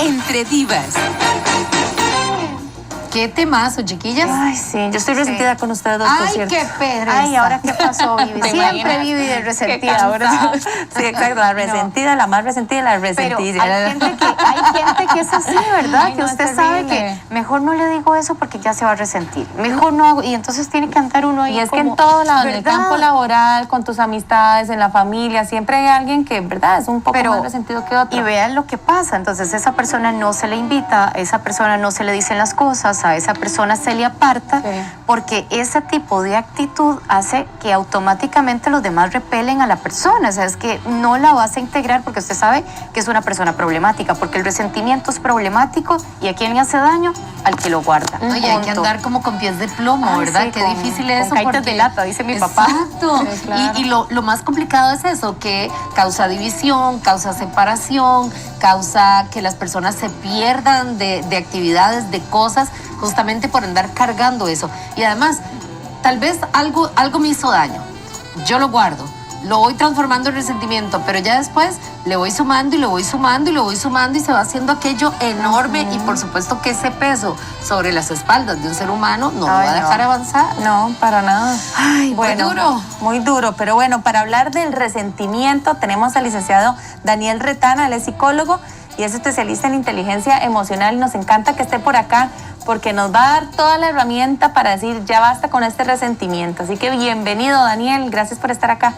Entre Divas. ¿Qué temazo, chiquillas? Ay, sí, yo estoy resentida con ustedes dos, por Ay, cierto. qué pereza. Ay, ¿ahora qué pasó, Vivi? ¿Te Siempre imaginas? Vivi de Qué resentida. Ahora sí, exacto, la resentida, la más resentida y la Pero resentida. hay gente que es así, ¿verdad? Ay, que no, usted es sabe terrible. que mejor no le digo eso porque ya se va a resentir. Mejor no hago, y entonces tiene que andar uno ahí Y es que como, en todo lado, en el ¿verdad? campo laboral, con tus amistades, en la familia, siempre hay alguien que, ¿verdad? Es un poco más resentido que otro. Y vean lo que pasa. Entonces, esa persona no se le invita, a esa persona no se le dicen las cosas, a esa persona se le aparta, porque ese tipo de actitud hace que automáticamente los demás repelen a la persona. O sea, es que no la vas a integrar porque usted sabe que es una persona problemática, porque el resentimiento es problemático y a quién le hace daño, al que lo guarda. Oye, hay que Punto. andar como con pies de plomo, Ay, ¿verdad? sí, Qué con- difícil es con eso. caitas de lata, dice mi papá. Exacto. Sí, claro. Y lo más complicado es eso, que causa división, causa separación, causa que las personas se pierdan de actividades, de cosas, justamente por andar cargando eso. Y además, tal vez algo me hizo daño. Yo lo guardo. Lo voy transformando en resentimiento, pero ya después le voy sumando y lo voy sumando y lo voy sumando y se va haciendo aquello enorme y por supuesto que ese peso sobre las espaldas de un ser humano no lo va a Ay, no. dejar avanzar. No, para nada. Ay, muy duro. Muy duro, pero bueno, para hablar del resentimiento tenemos al licenciado Daniel Retana, él es psicólogo y es especialista en inteligencia emocional. Nos encanta que esté por acá porque nos va a dar toda la herramienta para decir ya basta con este resentimiento. Así que bienvenido, Daniel, gracias por estar acá.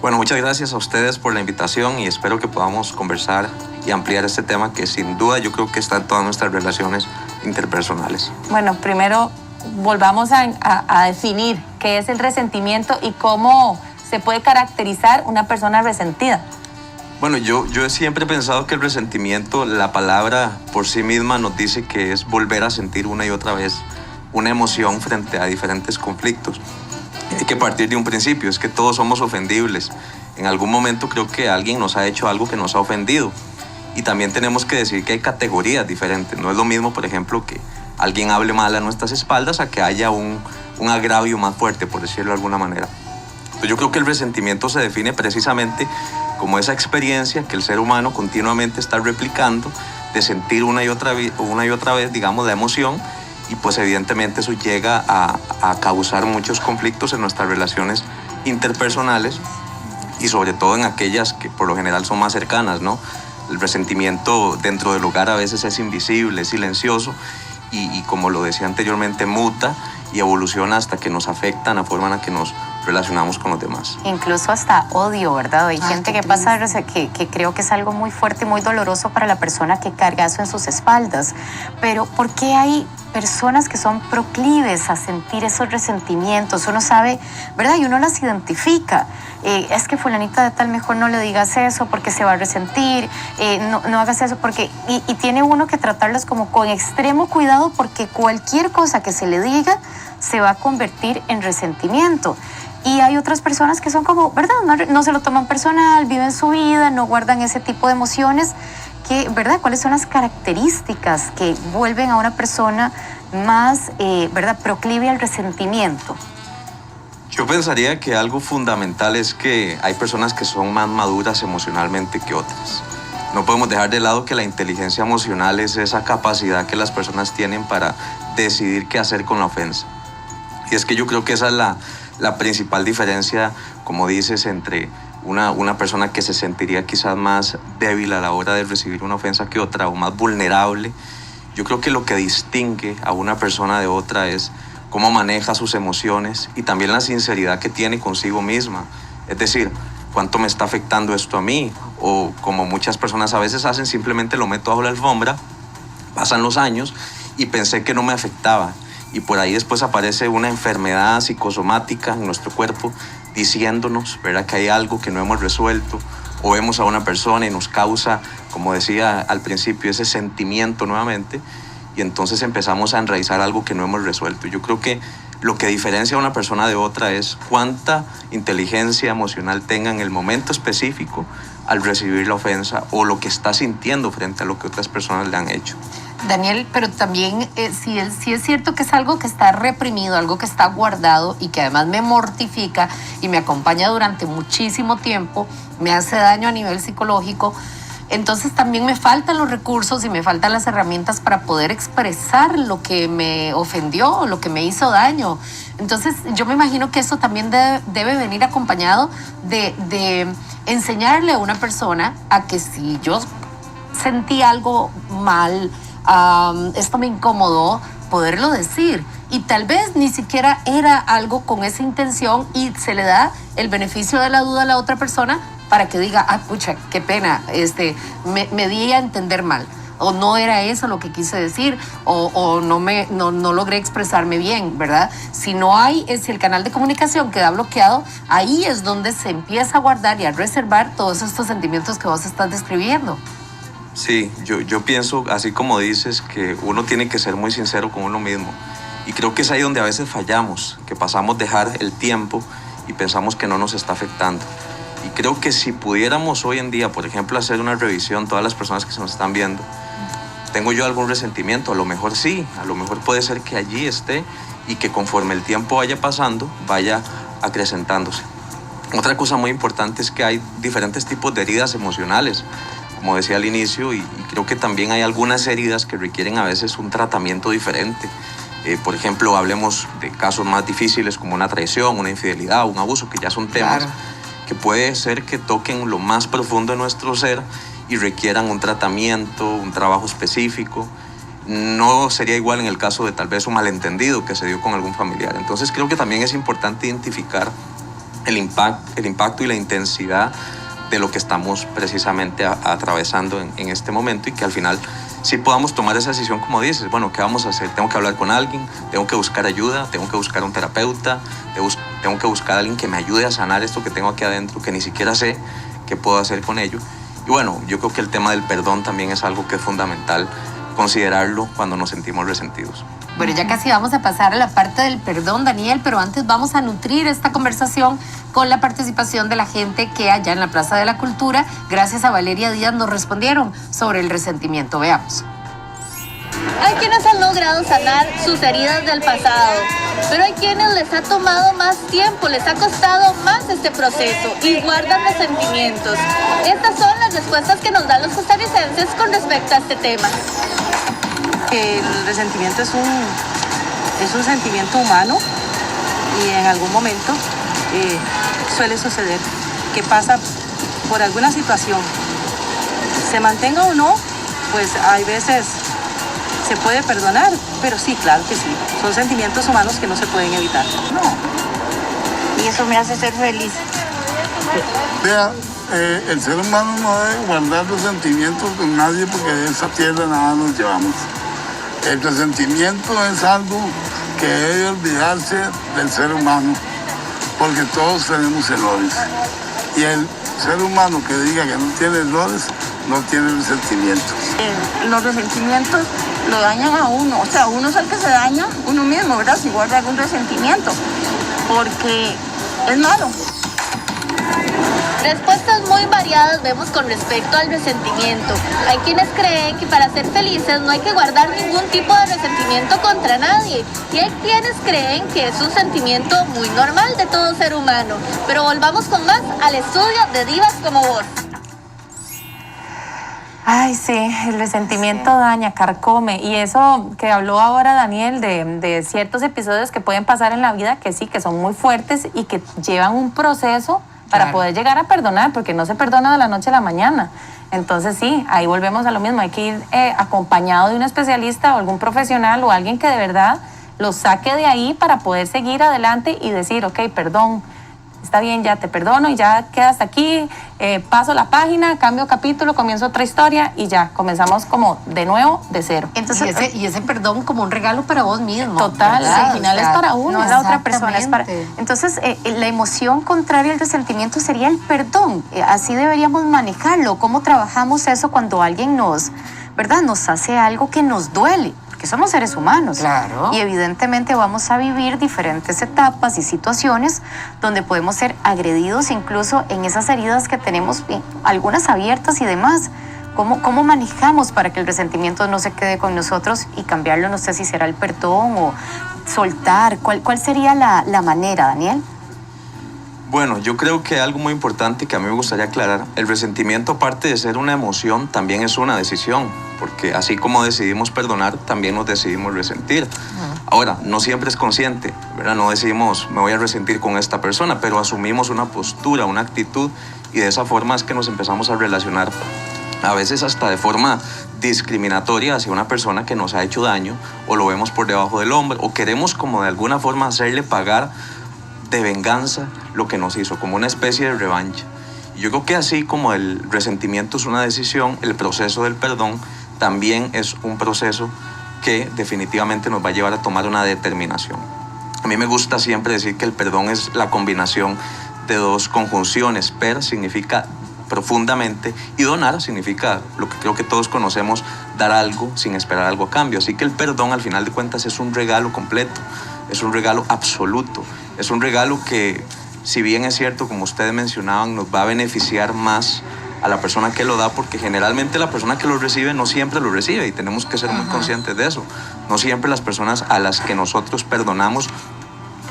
Bueno, muchas gracias a ustedes por la invitación y espero que podamos conversar y ampliar este tema que sin duda yo creo que está en todas nuestras relaciones interpersonales. Bueno, primero volvamos a definir qué es el resentimiento y cómo se puede caracterizar una persona resentida. Bueno, yo siempre he pensado que el resentimiento, la palabra por sí misma nos dice que es volver a sentir una y otra vez una emoción frente a diferentes conflictos. Hay que partir de un principio, es que todos somos ofendibles. En algún momento creo que alguien nos ha hecho algo que nos ha ofendido. Y también tenemos que decir que hay categorías diferentes. No es lo mismo, por ejemplo, que alguien hable mal a nuestras espaldas a que haya un agravio más fuerte, por decirlo de alguna manera. Entonces, yo creo que el resentimiento se define precisamente como esa experiencia que el ser humano continuamente está replicando, de sentir una y otra vez, digamos, la emoción. Y pues evidentemente eso llega a causar muchos conflictos en nuestras relaciones interpersonales y sobre todo en aquellas que por lo general son más cercanas, ¿no? El resentimiento dentro del hogar a veces es invisible, es silencioso y como lo decía anteriormente, muta y evoluciona hasta que nos afecta la forma en la que nos relacionamos con los demás. Incluso hasta odio, ¿verdad? Hay gente qué que pasa, que creo que es algo muy fuerte y muy doloroso para la persona que carga eso en sus espaldas. Pero ¿por qué hay personas que son proclives a sentir esos resentimientos? Uno sabe, ¿verdad? Y uno las identifica. Es que fulanita de tal, mejor no le digas eso porque se va a resentir, no hagas eso porque... Y tiene uno que tratarlas como con extremo cuidado porque cualquier cosa que se le diga se va a convertir en resentimiento. Y hay otras personas que son como, ¿verdad? No se lo toman personal, viven su vida, no guardan ese tipo de emociones. Que, ¿verdad? ¿Cuáles son las características que vuelven a una persona más, ¿verdad?, proclive al resentimiento? Yo pensaría que algo fundamental es que hay personas que son más maduras emocionalmente que otras. No podemos dejar de lado que la inteligencia emocional es esa capacidad que las personas tienen para decidir qué hacer con la ofensa. Y es que yo creo que esa es la principal diferencia, como dices, entre una persona que se sentiría quizás más débil a la hora de recibir una ofensa que otra o más vulnerable. Yo creo que lo que distingue a una persona de otra es cómo maneja sus emociones y también la sinceridad que tiene consigo misma. Es decir, cuánto me está afectando esto a mí, o como muchas personas a veces hacen, simplemente lo meto bajo la alfombra, pasan los años y pensé que no me afectaba. Y por ahí después aparece una enfermedad psicosomática en nuestro cuerpo diciéndonos, ¿verdad?, que hay algo que no hemos resuelto, o vemos a una persona y nos causa, como decía al principio, ese sentimiento nuevamente, y entonces empezamos a enraizar algo que no hemos resuelto. Yo creo que lo que diferencia a una persona de otra es cuánta inteligencia emocional tenga en el momento específico al recibir la ofensa o lo que está sintiendo frente a lo que otras personas le han hecho. Daniel, pero también sí es cierto que es algo que está reprimido, algo que está guardado y que además me mortifica y me acompaña durante muchísimo tiempo, me hace daño a nivel psicológico. Entonces también me faltan los recursos y me faltan las herramientas para poder expresar lo que me ofendió, lo que me hizo daño. Entonces yo me imagino que eso también debe venir acompañado de enseñarle a una persona a que si yo sentí algo mal, esto me incomodó, poderlo decir. Y tal vez ni siquiera era algo con esa intención y se le da el beneficio de la duda a la otra persona para que diga, pucha, qué pena, me di a entender mal. O no era eso lo que quise decir, o no logré expresarme bien, ¿verdad? Si no hay, si el canal de comunicación queda bloqueado, ahí es donde se empieza a guardar y a reservar todos estos sentimientos que vos estás describiendo. Sí, yo pienso, así como dices, que uno tiene que ser muy sincero con uno mismo. Y creo que es ahí donde a veces fallamos, que pasamos dejar el tiempo y pensamos que no nos está afectando. Y creo que si pudiéramos hoy en día, por ejemplo, hacer una revisión, todas las personas que se nos están viendo, ¿tengo yo algún resentimiento? A lo mejor sí, a lo mejor puede ser que allí esté y que conforme el tiempo vaya pasando, vaya acrecentándose. Otra cosa muy importante es que hay diferentes tipos de heridas emocionales, como decía al inicio, y creo que también hay algunas heridas que requieren a veces un tratamiento diferente. Por ejemplo, hablemos de casos más difíciles como una traición, una infidelidad, un abuso, que ya son temas Claro. que puede ser que toquen lo más profundo de nuestro ser y requieran un tratamiento, un trabajo específico. No sería igual en el caso de tal vez un malentendido que se dio con algún familiar. Entonces creo que también es importante identificar el impacto y la intensidad de lo que estamos precisamente atravesando en este momento y que al final sí podamos tomar esa decisión como dices, bueno, ¿qué vamos a hacer? Tengo que hablar con alguien, tengo que buscar ayuda, tengo que buscar un terapeuta, tengo que buscar a alguien que me ayude a sanar esto que tengo aquí adentro, que ni siquiera sé qué puedo hacer con ello. Y bueno, yo creo que el tema del perdón también es algo que es fundamental considerarlo cuando nos sentimos resentidos. Bueno, ya casi vamos a pasar a la parte del perdón, Daniel, pero antes vamos a nutrir esta conversación con la participación de la gente que allá en la Plaza de la Cultura, gracias a Valeria Díaz, nos respondieron sobre el resentimiento. Veamos. Hay quienes han logrado sanar sus heridas del pasado, pero hay quienes les ha tomado más tiempo, les ha costado más este proceso y guardan resentimientos. Estas son las respuestas que nos dan los costarricenses con respecto a este tema. El resentimiento es un sentimiento humano y en algún momento suele suceder que pasa por alguna situación. Se mantenga o no, pues hay veces se puede perdonar, pero sí, claro que sí. Son sentimientos humanos que no se pueden evitar. No. Y eso me hace ser feliz. Vea, el ser humano no debe guardar los sentimientos con nadie porque de esa tierra nada nos llevamos. El resentimiento es algo que debe olvidarse del ser humano, porque todos tenemos errores. Y el ser humano que diga que no tiene errores, no tiene resentimientos. Los resentimientos lo dañan a uno, o sea, uno es el que se daña uno mismo, ¿verdad? Si guarda algún resentimiento, porque es malo. Respuestas muy variadas vemos con respecto al resentimiento. Hay quienes creen que para ser felices no hay que guardar ningún tipo de resentimiento contra nadie. Y hay quienes creen que es un sentimiento muy normal de todo ser humano. Pero volvamos con más al estudio de Divas como vos. Ay, sí, el resentimiento daña, carcome. Y eso que habló ahora Daniel de ciertos episodios que pueden pasar en la vida, que sí, que son muy fuertes y que llevan un proceso para poder llegar a perdonar, porque no se perdona de la noche a la mañana. Entonces sí, ahí volvemos a lo mismo, hay que ir acompañado de un especialista o algún profesional o alguien que de verdad los saque de ahí para poder seguir adelante y decir, ok, perdón, está bien, ya te perdono y ya quedas aquí, paso la página, cambio capítulo, comienzo otra historia y ya, comenzamos como de nuevo, de cero. Entonces, y ese perdón como un regalo para vos mismo. Total, ¿verdad? al final O sea, es para uno. No es la otra persona, es para... Exactamente. Entonces, la emoción contraria al resentimiento sería el perdón. Así deberíamos manejarlo. ¿Cómo trabajamos eso cuando alguien ¿verdad? Nos hace algo que nos duele? Porque somos seres humanos. Claro. Y evidentemente vamos a vivir diferentes etapas y situaciones donde podemos ser agredidos incluso en esas heridas que tenemos, algunas abiertas y demás. ¿Cómo manejamos para que el resentimiento no se quede con nosotros y cambiarlo? No sé si será el perdón o soltar. ¿Cuál sería la manera, Daniel? Bueno, yo creo que algo muy importante que a mí me gustaría aclarar, el resentimiento, aparte de ser una emoción, también es una decisión, porque así como decidimos perdonar, también nos decidimos resentir. Ahora, no siempre es consciente, ¿verdad? No decidimos, me voy a resentir con esta persona, pero asumimos una postura, una actitud, y de esa forma es que nos empezamos a relacionar, a veces hasta de forma discriminatoria hacia una persona que nos ha hecho daño, o lo vemos por debajo del hombro, o queremos como de alguna forma hacerle pagar de venganza lo que nos hizo, como una especie de revancha. Y yo creo que así como el resentimiento es una decisión, el proceso del perdón también es un proceso que definitivamente nos va a llevar a tomar una determinación. A mí me gusta siempre decir que el perdón es la combinación de dos conjunciones. Per significa profundamente y donar significa lo que creo que todos conocemos, dar algo sin esperar algo a cambio. Así que el perdón al final de cuentas es un regalo completo, es un regalo absoluto, es un regalo que, si bien es cierto, como ustedes mencionaban, nos va a beneficiar más a la persona que lo da, porque generalmente la persona que lo recibe no siempre lo recibe, y tenemos que ser muy conscientes de eso. No siempre las personas a las que nosotros perdonamos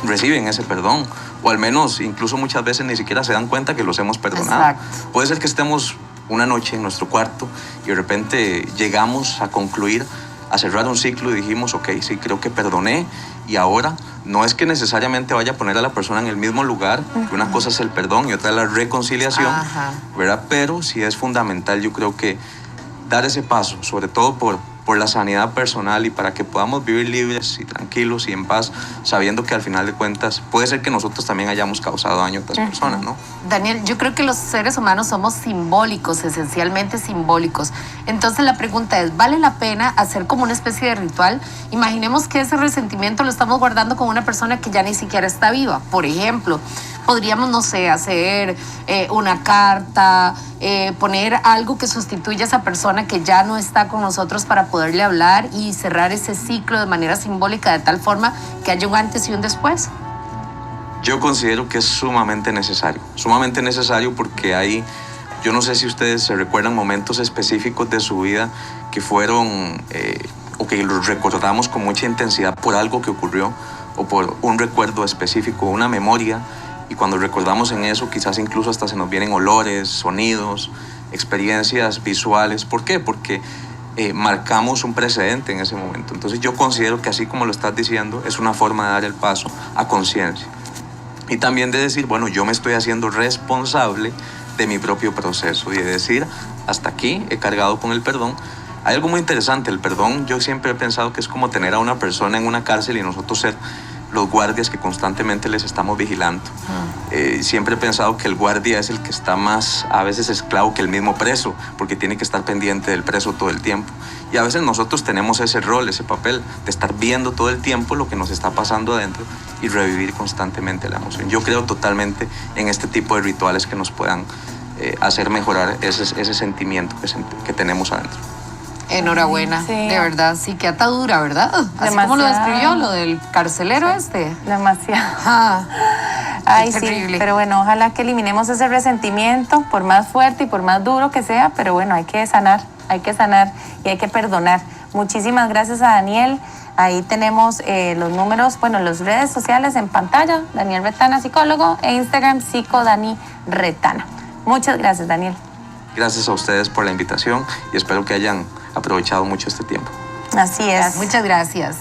reciben ese perdón, o al menos incluso muchas veces ni siquiera se dan cuenta que los hemos perdonado. Exacto. Puede ser que estemos una noche en nuestro cuarto y de repente llegamos a concluir, a cerrar un ciclo y dijimos, ok, sí, creo que perdoné, y ahora no es que necesariamente vaya a poner a la persona en el mismo lugar, que una cosa es el perdón y otra es la reconciliación, ¿verdad? Pero sí es fundamental, yo creo que dar ese paso, sobre todo por la sanidad personal y para que podamos vivir libres y tranquilos y en paz, sabiendo que al final de cuentas puede ser que nosotros también hayamos causado daño a otras personas, ¿no? Daniel, yo creo que los seres humanos somos simbólicos, esencialmente simbólicos. Entonces la pregunta es, ¿vale la pena hacer como una especie de ritual? Imaginemos que ese resentimiento lo estamos guardando con una persona que ya ni siquiera está viva. Por ejemplo, podríamos, no sé, hacer una carta, poner algo que sustituya a esa persona que ya no está con nosotros para poderle hablar y cerrar ese ciclo de manera simbólica, de tal forma que haya un antes y un después. Yo considero que es sumamente necesario porque hay, yo no sé si ustedes se recuerdan momentos específicos de su vida que fueron, o que los recordamos con mucha intensidad por algo que ocurrió, o por un recuerdo específico, una memoria, y cuando recordamos en eso quizás incluso hasta se nos vienen olores, sonidos, experiencias visuales. ¿Por qué? Porque marcamos un precedente en ese momento. Entonces yo considero que así como lo estás diciendo, es una forma de dar el paso a conciencia. Y también de decir, bueno, yo me estoy haciendo responsable de mi propio proceso y de decir, hasta aquí he cargado con el perdón. Hay algo muy interesante, el perdón yo siempre he pensado que es como tener a una persona en una cárcel y nosotros ser los guardias que constantemente les estamos vigilando. Siempre he pensado que el guardia es el que está más, a veces, esclavo que el mismo preso, porque tiene que estar pendiente del preso todo el tiempo. Y a veces nosotros tenemos ese rol, ese papel, de estar viendo todo el tiempo lo que nos está pasando adentro y revivir constantemente la emoción. Yo creo totalmente en este tipo de rituales que nos puedan hacer mejorar ese sentimiento que tenemos adentro. Enhorabuena, Sí. de verdad, sí, que atadura, ¿verdad? Así como lo Demasiado. describió, lo del carcelero este. Demasiado. Ah, Ay, qué sí, terrible. pero bueno, ojalá que eliminemos ese resentimiento, por más fuerte y por más duro que sea, pero bueno, hay que sanar y hay que perdonar. Muchísimas gracias a Daniel. Ahí tenemos los números, bueno, las redes sociales en pantalla, Daniel Retana, psicólogo, e Instagram, psicodaniretana. Muchas gracias, Daniel. Gracias a ustedes por la invitación y espero que hayan aprovechado mucho este tiempo. Así es. muchas gracias.